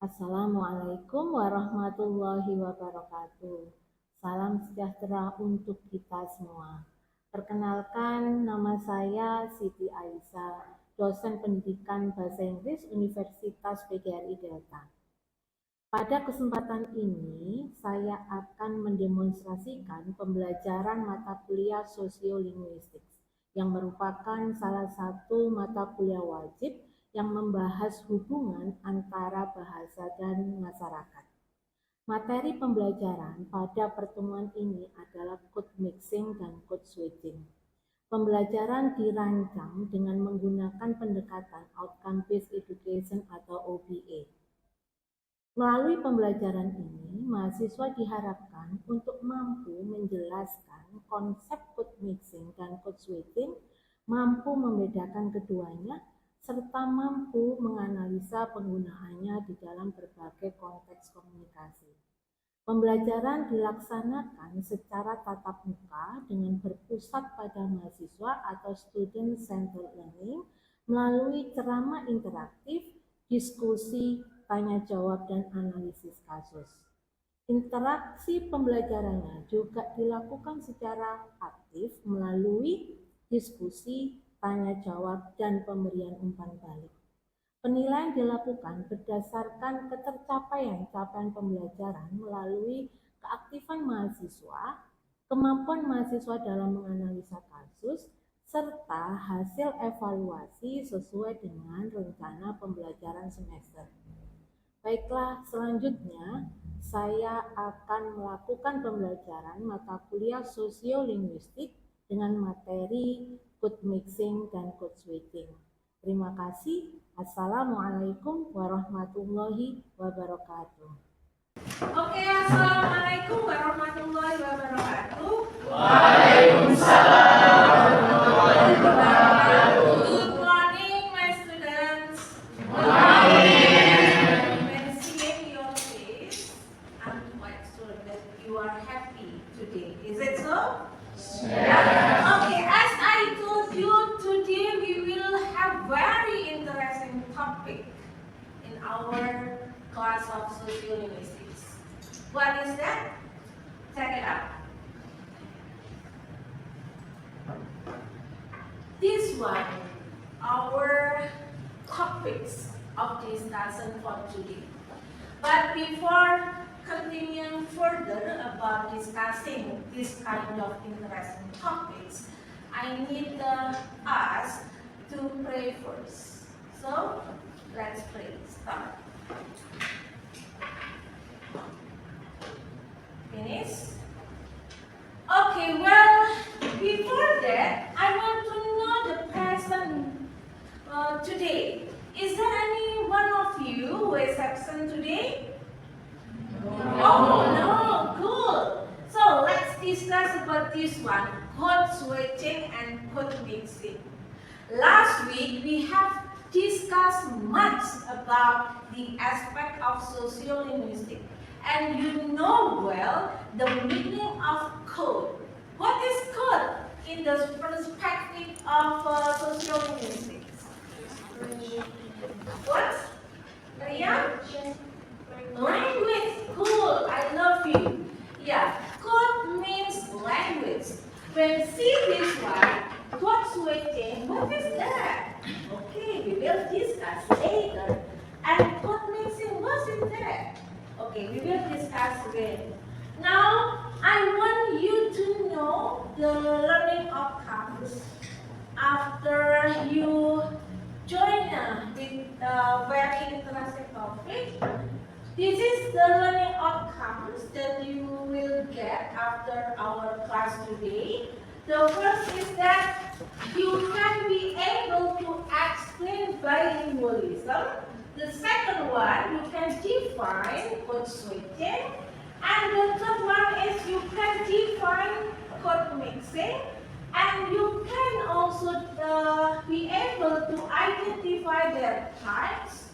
Assalamualaikum warahmatullahi wabarakatuh. Salam sejahtera untuk kita semua. Perkenalkan, nama saya Siti Aisyah, dosen pendidikan Bahasa Inggris Universitas PGRI Delta. Pada kesempatan ini, saya akan mendemonstrasikan pembelajaran mata kuliah Sosiolinguistik yang merupakan salah satu mata kuliah wajib yang membahas hubungan antara bahasa dan masyarakat. Materi pembelajaran pada pertemuan ini adalah code mixing dan code switching. Pembelajaran dirancang dengan menggunakan pendekatan Outcome Based Education atau OBE. Melalui pembelajaran ini, mahasiswa diharapkan untuk mampu menjelaskan konsep code mixing dan code switching, mampu membedakan keduanya, serta mampu menganalisa penggunaannya di dalam berbagai konteks komunikasi. Pembelajaran dilaksanakan secara tatap muka dengan berpusat pada mahasiswa atau student-centered learning melalui ceramah interaktif, diskusi, tanya jawab, dan analisis kasus. Interaksi pembelajarannya juga dilakukan secara aktif melalui diskusi, tanya jawab, dan pemberian umpan balik. Penilaian dilakukan berdasarkan ketercapaian capaian pembelajaran melalui keaktifan mahasiswa, kemampuan mahasiswa dalam menganalisa kasus, serta hasil evaluasi sesuai dengan rencana pembelajaran semester. Baiklah, selanjutnya saya akan melakukan pembelajaran mata kuliah Sosiolinguistik dengan materi code mixing dan code switching. Terima kasih. Assalamualaikum warahmatullahi wabarakatuh. Oke, assalamualaikum warahmatullahi wabarakatuh. Waalaikumsalam warahmatullahi wabarakatuh. Good morning, my students. When seeing your face, I'm quite sure that you are happy today. Is it so? Okay, as I told you, today we will have very interesting topic in our class of sociolinguistics. What is that? Check it out. This one, our topics of discussion for today. But before continuing further about discussing this kind of interesting topics, I need us to pray first. So, let's pray. Start. Finish? Okay, well, before that, I want to know the person today. Is there any one of you who is absent today? Oh, no, good. So, let's discuss about this one, code switching and code mixing. Last week, we have discussed much about the aspect of sociolinguistics. And you know well the meaning of code. What is code in the perspective of sociolinguistics? What? Yeah? Language. Cool. I love you. Yeah. Code means language. When see this one, code switching, what is that? Okay, we will discuss later. And code mixing, what is that? Okay, we will discuss again. Now, I want you to know the learning outcomes after you join with very interesting topic. This is the learning outcomes that you will get after our class today. The first is that you can be able to explain bilingualism. The second one, you can define code switching. And the third one is you can define code mixing. And you can also be able to identify their types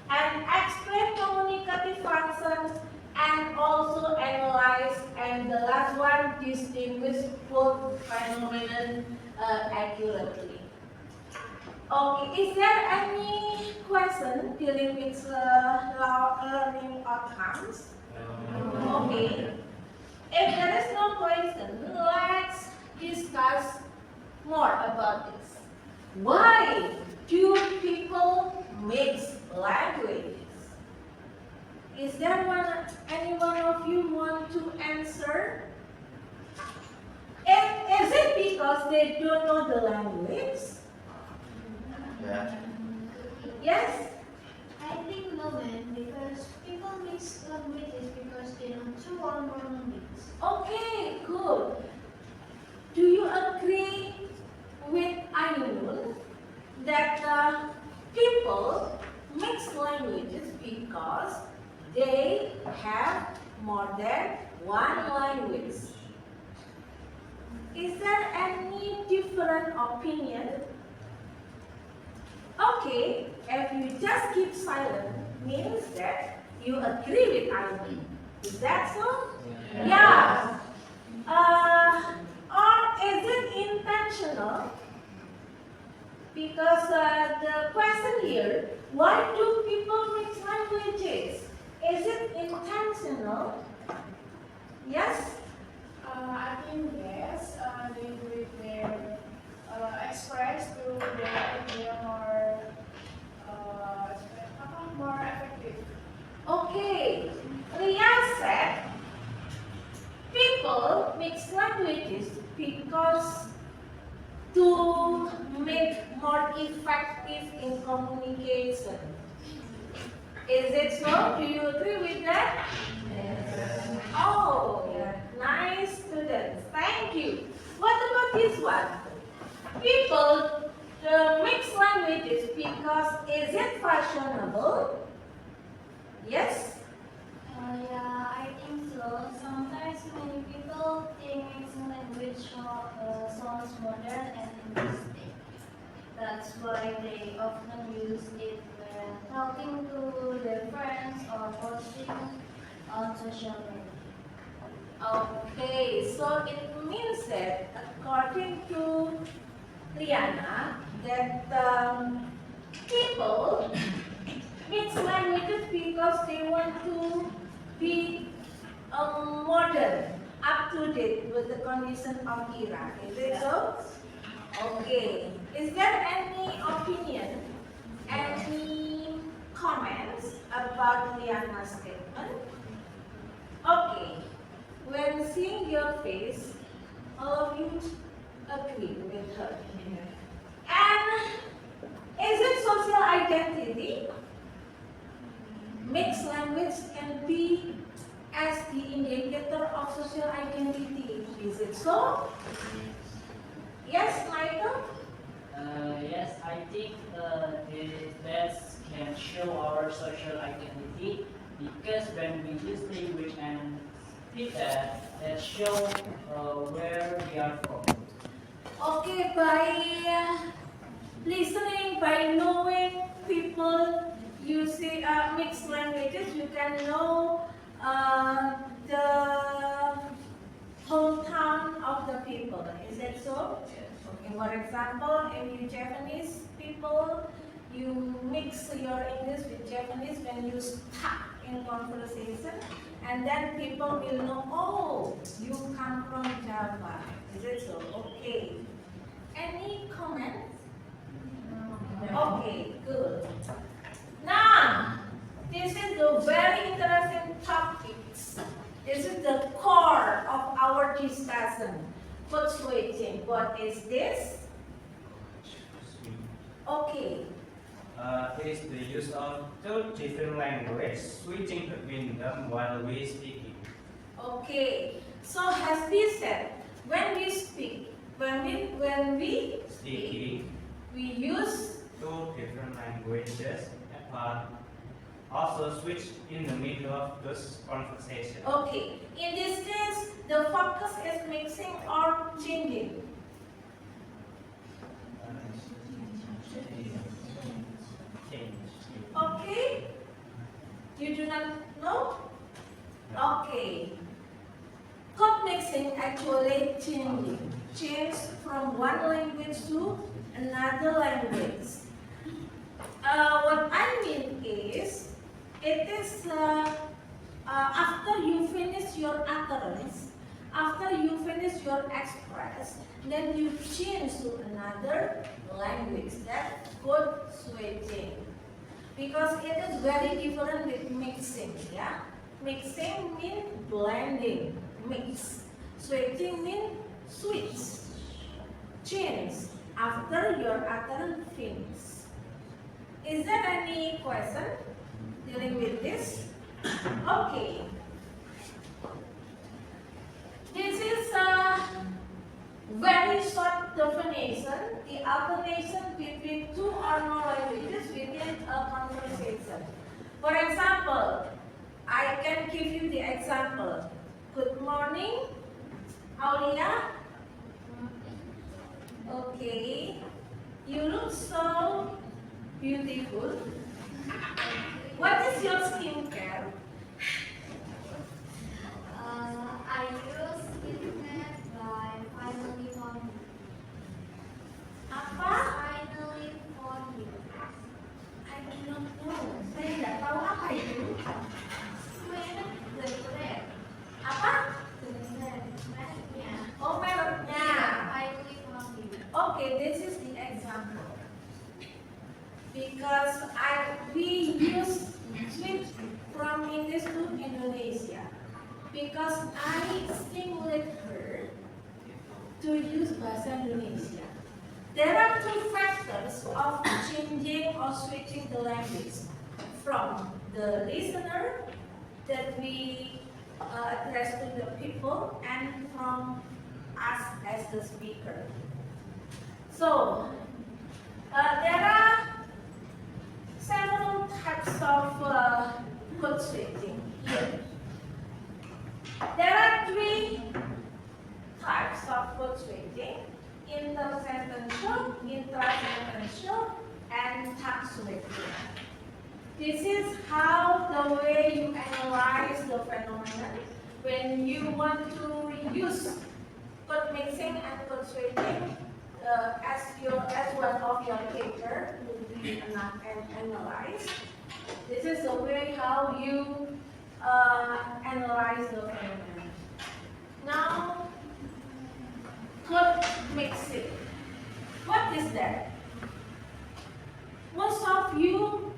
and explain communicative functions and also analyze. And the last one, distinguish both phenomenon accurately. Okay, is there any question dealing with outcomes? Okay. If there is no question, let's discuss more about this. Why do people mix languages? Is there any one of you want to answer? Is it because they don't know the language? Yeah. Yes? I think no, man, because people mix languages because they know two or more languages. Okay, good. Do you agree with Ainul that people mix languages because they have more than one language? Is there any different opinion? Okay, if you just keep silent, means that you agree with Ainul. Is that so? Yeah. Or is it intentional? Because the question here, why do people mix languages? Is it intentional? Yes? I think yes, they do it their express to their idea more effective. Okay. Ria said people mix languages because to make more effective in communication. Is it so? Do you agree with that? Yes. Oh, yeah. Nice students. Thank you. What about this one? People mix languages because is it fashionable? Yes? Yeah, I think so. Sometimes many people think mixing language sounds modern and interesting. That's why they often use it when talking to their friends or posting on social media. Okay, so it means that according to Rihanna, that people mix languages because they want to be modern, up to date with the condition of era. Is it so? Okay. Is there any opinion, any comments about Rihanna's statement? Okay. When seeing your face, all of you agree with her. And is it social identity? Mixed language can be as the indicator of social identity. Is it so? Yes, Michael? Yes, I think that can show our social identity because when we use language and speak that show where we are from. Okay, by listening, by knowing people using mixed languages, you can know the hometown of the people. Is that so? Okay, for example, if you Japanese people, you mix your English with Japanese when you stuck in conversation, and then people will know, oh, you come from Java. Is it so? Okay. Any comments? Okay, good. Now, this is the very interesting topic. This is the core of our discussion. Code switching. What is this? Okay. It is the use of two different languages, switching between them while we speaking. Okay. So as we said, when we speak, when we Speaking we use two different languages, but also switch in the middle of this conversation. okay. In this case, the focus is mixing or changing. Change. Okay. You do not know? Okay. Code mixing actually change from one language to another language. What I mean is, it is after you finish your utterance, after you finish your express, then you change to another language. That's code switching. Because it is very different with mixing, yeah? Mixing means blending, mix. Switching means switch, change after your utterance finish. Is there any question dealing with this? Okay. This is a very short definition, the alternation between two or more languages within a conversation. For example, I can give you the example. Good morning, Aulia. Okay, you look so beautiful. What is your skincare? I use internet by finally found you. Apa? Finally found you. I do not know. Saya tidak tahu apa itu. Internet. Apa? Mereknya. Oh, mereknya. Finally found you. Okay, this is the example. Because we use switch from English to Indonesia. Because I stimulate her to use bahasa Indonesia. There are two factors of changing or switching the language. From the listener that we address to the people and from us as the speaker. So, there are several types of code switching here. There are three types of code switching: intersentential, intrasentential, and task switching. This is how the way you analyze the phenomenon when you want to use code mixing and code switching as one of your paper to be analyzed. This is the way how you analyze the phenomenon. Now, code mixing. What is that? Most of you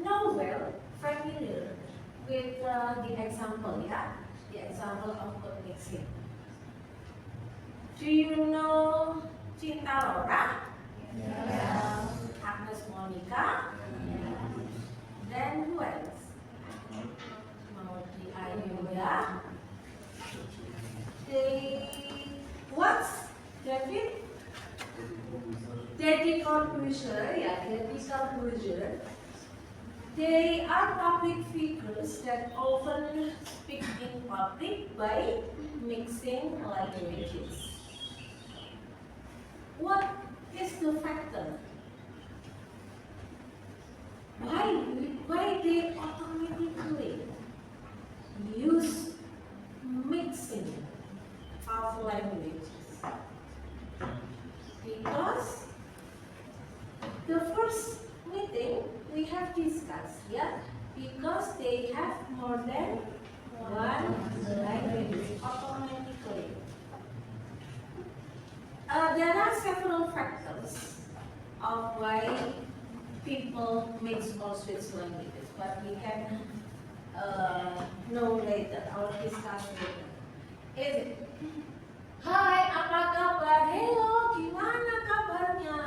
know well, familiar with the example, yeah? The example of code mixing. Do you know Cinta Laura? Agnes Monica? Then who else? Maudi Ayuda? What's David? Daddy Corbusier, yeah, Daddy Corbusier. They are public figures that often speak in public by mixing languages. What is the factor? Why they automatically use mixing of languages? Because the first meeting we have discussed, yeah, because they have more than one language automatically. There are several factors of why people mix or switch languages, but we can know later or discuss later. Is it? Hai, apa kabar? Hello, gimana kabarnya?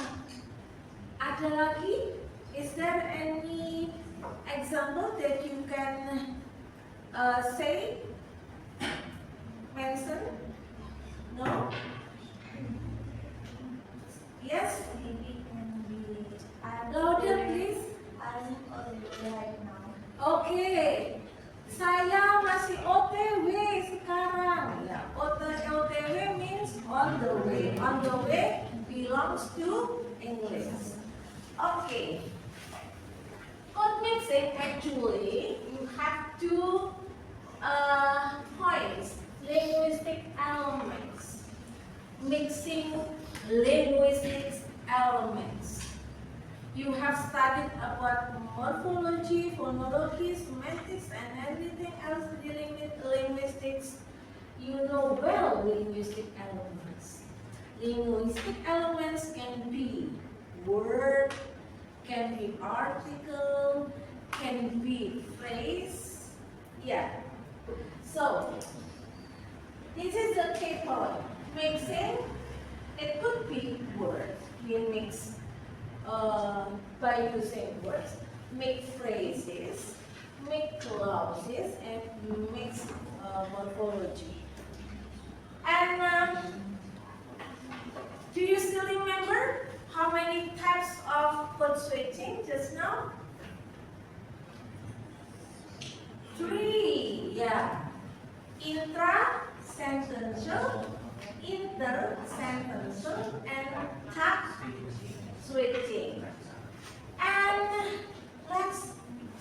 Ada lagi? Is there any example that you can say? Mention? No? Yes? Louder please. I'm on the right now. Oke, saya masih OTW sekarang. Ya, OTW means on the way. On the way belongs to English. Okay. Code mixing actually you have two points: linguistic elements. Mixing linguistic elements. You have studied about morphology, phonology, semantics, and everything else dealing with linguistics, you know well linguistic elements. Linguistic elements can be word, can be article, can be phrase. Yeah. So, this is the key point. Mixing, it could be words. We mix by using words. Make phrases, make clauses, and mix morphology. And do you still remember how many types of code switching just now? 3, yeah. Intra-sentential, inter-sentential, and tag switching. And let's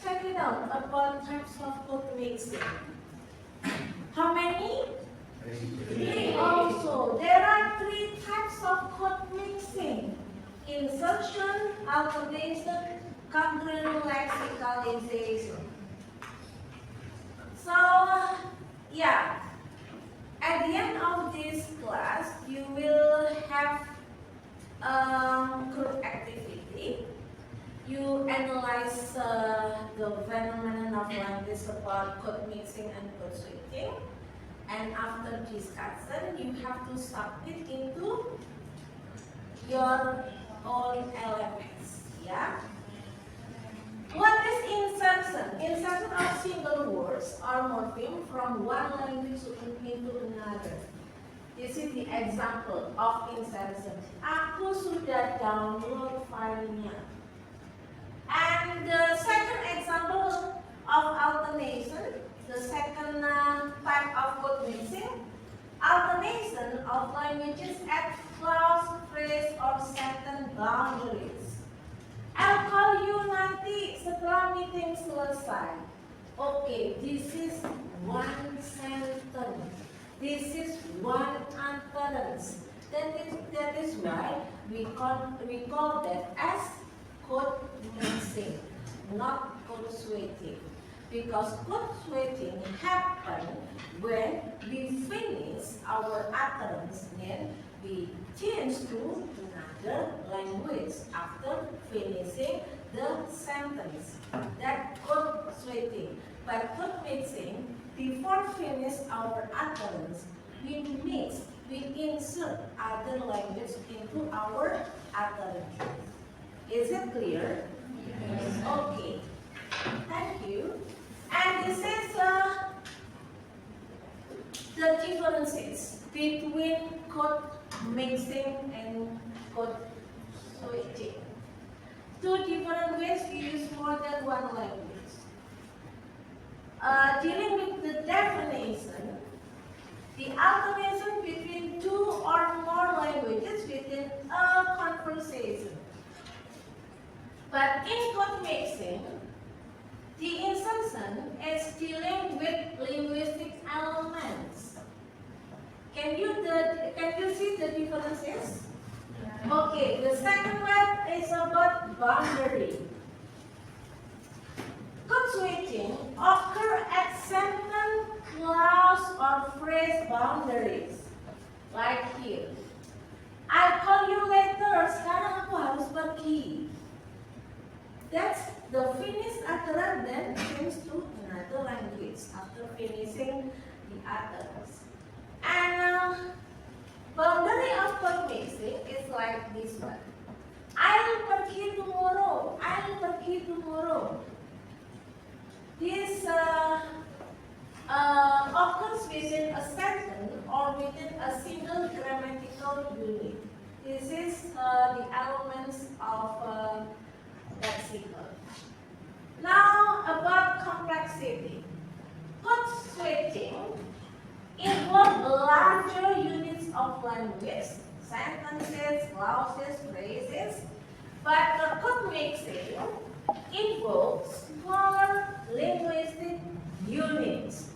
check it out about types of code mixing. How many? 3 also. There are 3 types of code mixing. Insertion, alternation, congruent lexicalization. So, yeah, at the end of this class, you will have group activity. You analyze the phenomenon of language about code mixing and code switching. And after discussion, you have to submit into your own elements. Yeah. What is insertion? Insertion of single words or morpheme from one language into another. This is the example of insertion. Aku sudah download filenya. And the second example of alternation, the second type of code mixing, alternation of languages at clause, phrase, or sentence boundaries. I'll call you nanti setelah meeting selesai. Okay, this is one sentence. This is one utterance. That is why we call that as code mixing, not code switching. Because code switching happens when we finish our utterance and we change to another language after finishing the sentence. That code switching. But code mixing, before finish our utterance, we insert other language into our utterance. Is it clear? Yes. Okay. Thank you. And this is the differences between code mixing and code switching. 2 different ways we use more than one language. Dealing with the definition, the alternation between 2 or more languages within a conversation. But in code mixing, the insertion is dealing with linguistic elements. Can you see the differences? Okay, the second one is about boundary. Code switching occur at sentence, clause, or phrase boundaries. Like here. I call you later, sekarang aku harus pergi. That's the finished utterance, then change to another language after finishing the utterance. And boundary of code mixing is like this one. I'll pergi tomorrow. I'll pergi tomorrow. This occurs within a sentence or within a single grammatical unit. This is the elements of lexicon. Now about complexity. Code switching involves larger units of language, sentences, clauses, phrases, but the code mixing involves smaller linguistic units,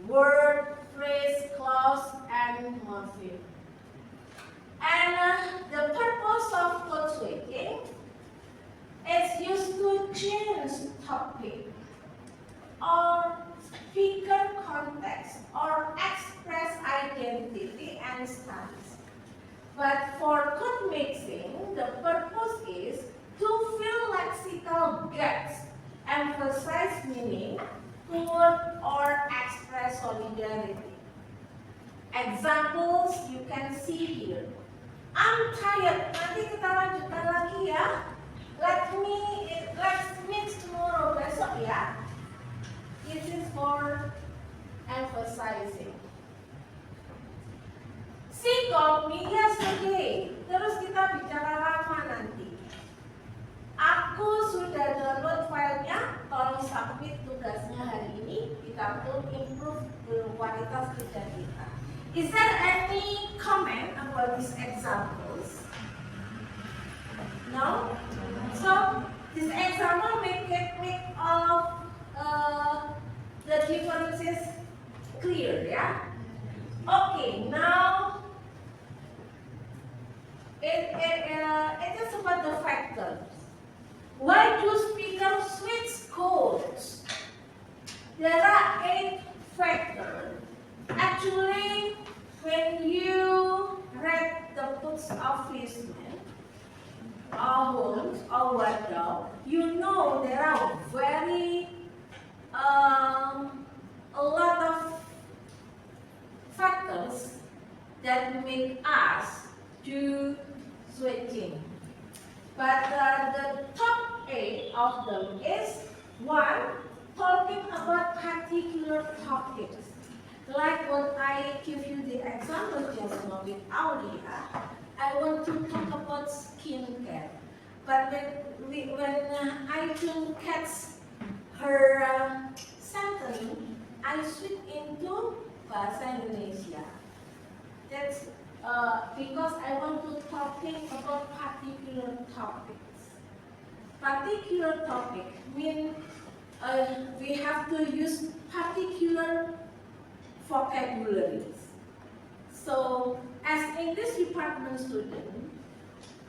word, phrase, clause, and morpheme. And the purpose of code switching is used to change topic or speaker context or express identity and stance. But for code mixing, the purpose is to fill lexical gaps, emphasize meaning, quote or express solidarity. Examples you can see here. I'm tired. Nanti kita lanjutkan lagi ya. Let's meet tomorrow, besok ya. This is for emphasizing. She called me yesterday. Terus kita bicara lama nanti. Aku sudah download filenya. Tolong submit tugasnya hari ini. Kita untuk improve kualitas kerja kita. Is there any comment about these examples? No? So this example make all of the differences clear, yeah? Okay, now it is about the factors. Why do speakers switch codes? There are 8 factors. Actually, when you read the books of Wisman, or Holmes, or Waddell, you know there are a lot of factors that make us do switching. But the top 8 of them is 1, talking about particular topics. Like what I give you the example just now with Aulia, I want to talk about skincare. But when I don't catch her sentence, I switch into Bahasa Indonesia. That's because I want to talking about particular topics. Particular topic means we have to use particular vocabularies. So, as English department student,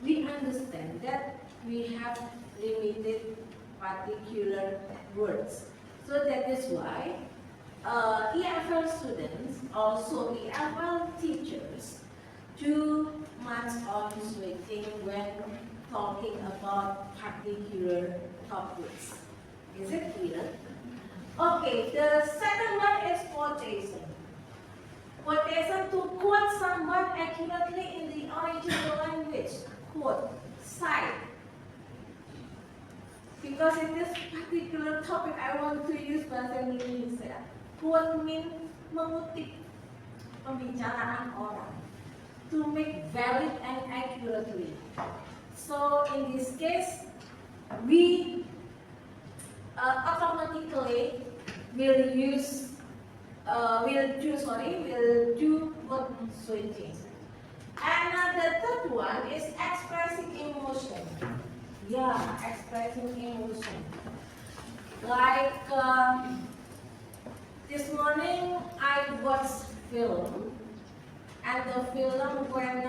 we understand that we have limited particular words. So that is why EFL students, also EFL teachers, do much on switching when talking about particular topics. Is it clear? Okay, the second one is quotation. Quotation to quote someone accurately in the original language. Quote, cite. Because in this particular topic, I want to use bahasa Indonesia. Quote means mengutip pembicaraan orang. To make valid and accurately. So in this case, we automatically will do code switching. And the third one is expressing emotion. Yeah, expressing emotion. Like this morning I watched film, and the film when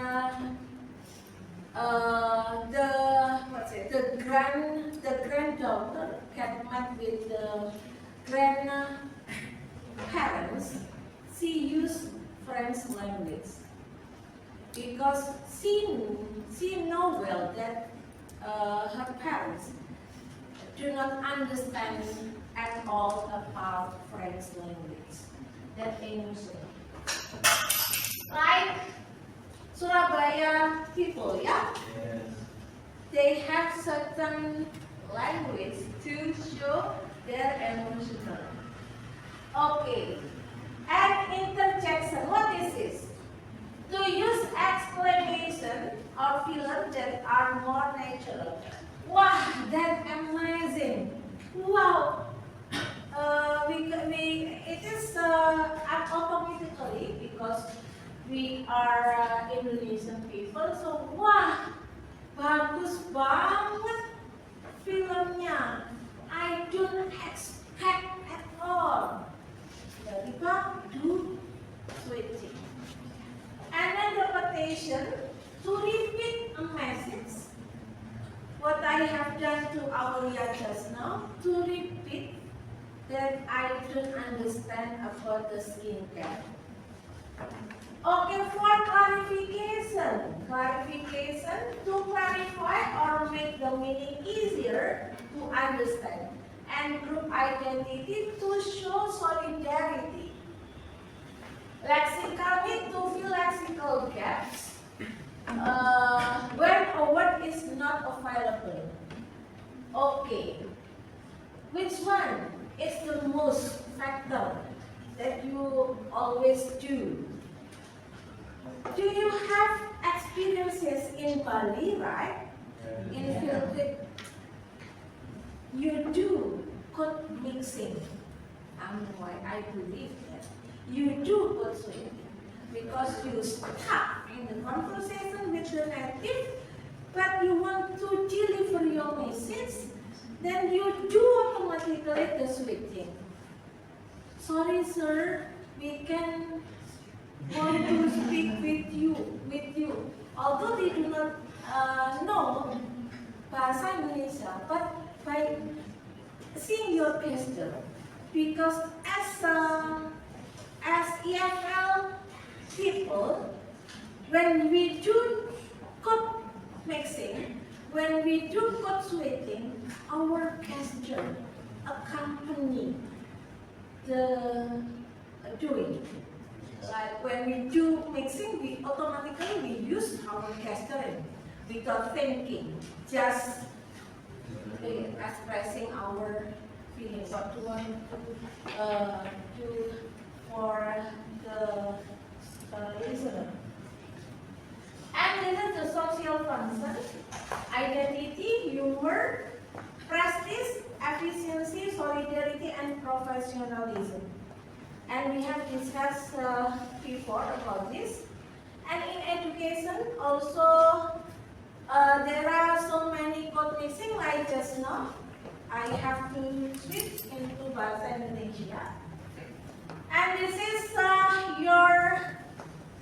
the granddaughter get met with the grandparents, she used French language because she know well that her parents do not understand at all about French language. That emotion. Like Surabaya people, yeah? Yes. They have certain language to show their emotional. Okay. And interjection, what is this? To use exclamation or filler that are more natural. Wow, that's amazing. Wow. It is automatically because we are Indonesian people, so wah, bagus banget filmnya. I don't expect at all. Jadi do switching. And then repetition to repeat a message. What I have done to Aulia just now, to repeat that I don't understand about the skincare. Okay, for clarification to clarify or make the meaning easier to understand, and group identity to show solidarity. Lexically, to fill lexical gaps when a word is not available. Okay, which one is the most factor that you always do? Do you have experiences in Bali, right? In Philippines, you do code mixing. I believe that you do code switching because you stuck in the conversation with the native, but you want to deliver your message, then you do automatically the switching. Sorry, sir, we can want to speak with you. Although they do not know bahasa Indonesia, but by seeing your gesture, because as EFL people, when we do code mixing, when we do code switching, our gesture accompany the doing. Like when we do mixing, we automatically use our gesturing without thinking, just expressing our feelings, what we want to do for the listener. And this is the social function: identity, humor, prestige, efficiency, solidarity, and professionalism. And we have discussed before about this. And in education also, there are so many code mixing like just now. I have to switch into Bahasa Indonesia. And this is your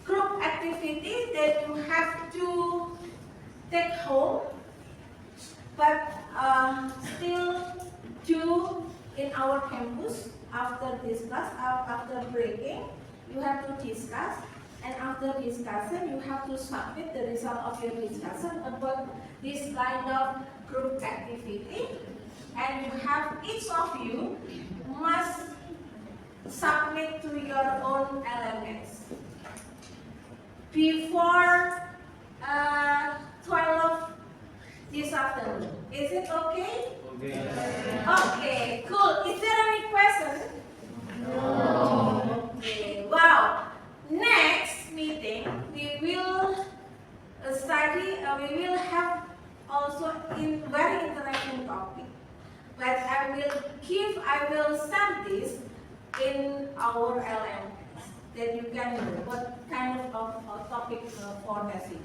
group activity that you have to take home, but still do in our campus after discuss, after breaking. You have to discuss, and after discussion, you have to submit the result of your discussion about this kind of group activity. And you have, each of you must submit to your own LMS before 12 this afternoon. Is it okay? Okay, cool. Is there any question? No. Okay, wow. Next meeting, we will study, we will have also in very interesting topic. But I will send this in our LMS, that you can know what kind of topic for testing.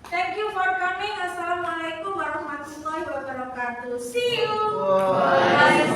Thank you for coming. Assalamualaikum warahmatullahi wabarakatuh. See you. Bye.